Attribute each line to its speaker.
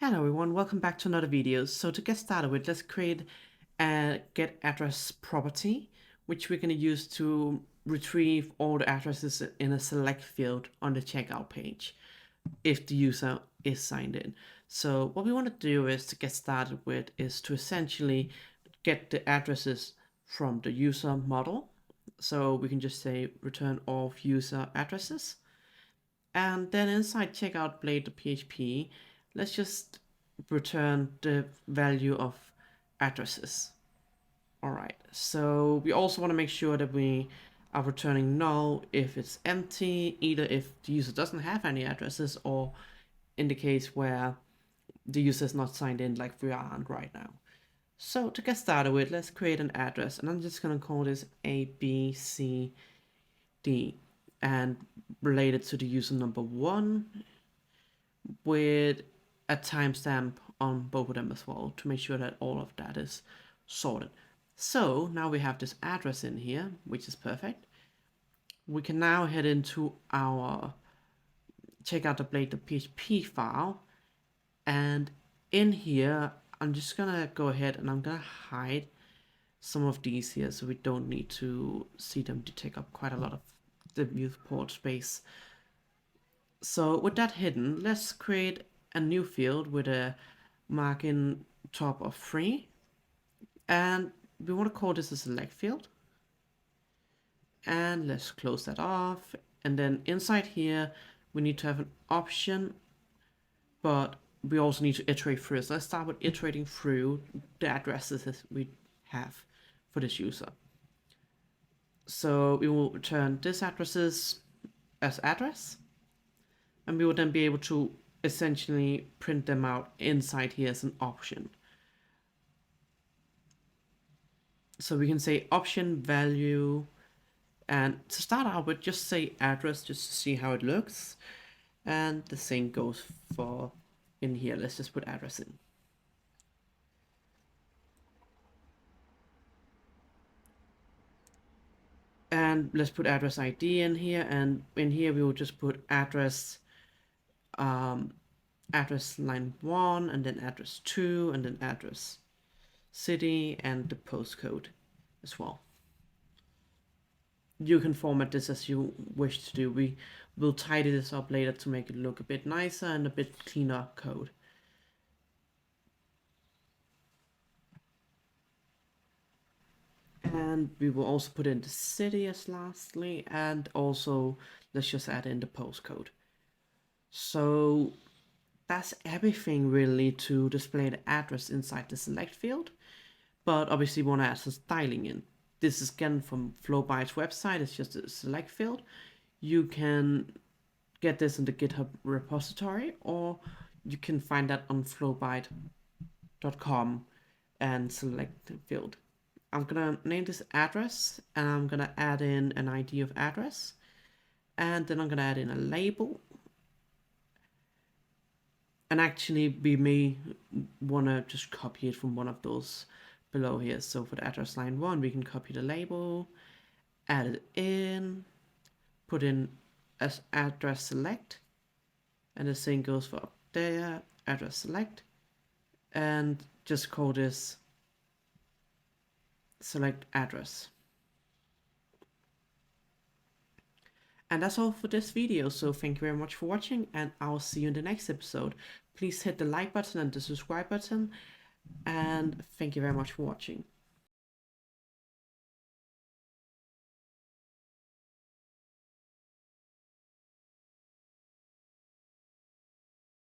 Speaker 1: Hello everyone, welcome back to another video. So to get started with, let's create a get address property, which we're going to use to retrieve all the addresses in a select field on the checkout page if the user is signed in. So what we want to do is to get started with is to essentially get the addresses from the user model. So we can just say return all user addresses. And then inside checkout blade.php, let's just return the value of addresses. All right, so we also want to make sure that we are returning null if it's empty, either if the user doesn't have any addresses or in the case where the user is not signed in like we aren't right now. So to get started with, let's create an address, and I'm just going to call this ABCD and relate it to the user number 1 with a timestamp on both of them as well to make sure that all of that is sorted. So now we have this address in here, which is perfect. We can now head into our check out the blade.php file, and in here I'm just gonna go ahead and I'm gonna hide some of these here so we don't need to see them to take up quite a lot of the viewport space. So with that hidden, let's create a new field with a margin top of 3, and we want to call this a select field, and let's close that off. And then inside here we need to have an option, but we also need to iterate through. So let's start with iterating through the addresses that we have for this user. So we will return this addresses as address, and we will then be able to essentially print them out inside here as an option. So we can say option value, and to start out with, just say address just to see how it looks. And the same goes for in here. Let's just put address in. And let's put address ID in here, and in here we will just put address address line 1, and then address 2, and then address city and the postcode as well. You can format this as you wish to do. We will tidy this up later to make it look a bit nicer and a bit cleaner code. And we will also put in the city as lastly, and also let's just add in the postcode. So that's everything really to display the address inside the select field, but obviously we want to add some styling in. This is again from Flowbyte's website. It's just a select field. You can get this in the GitHub repository, or you can find that on flowbyte.com and select the field. I'm gonna name this address, and I'm gonna add in an ID of address, and then I'm gonna add in a label. And actually we may wanna just copy it from one of those below here. So for the address line 1, we can copy the label, add it in, put in as address select, and the same goes for up there, address select, and just call this select address. And that's all for this video, so thank you very much for watching, and I'll see you in the next episode. Please hit the like button and the subscribe button, and thank you very much for watching.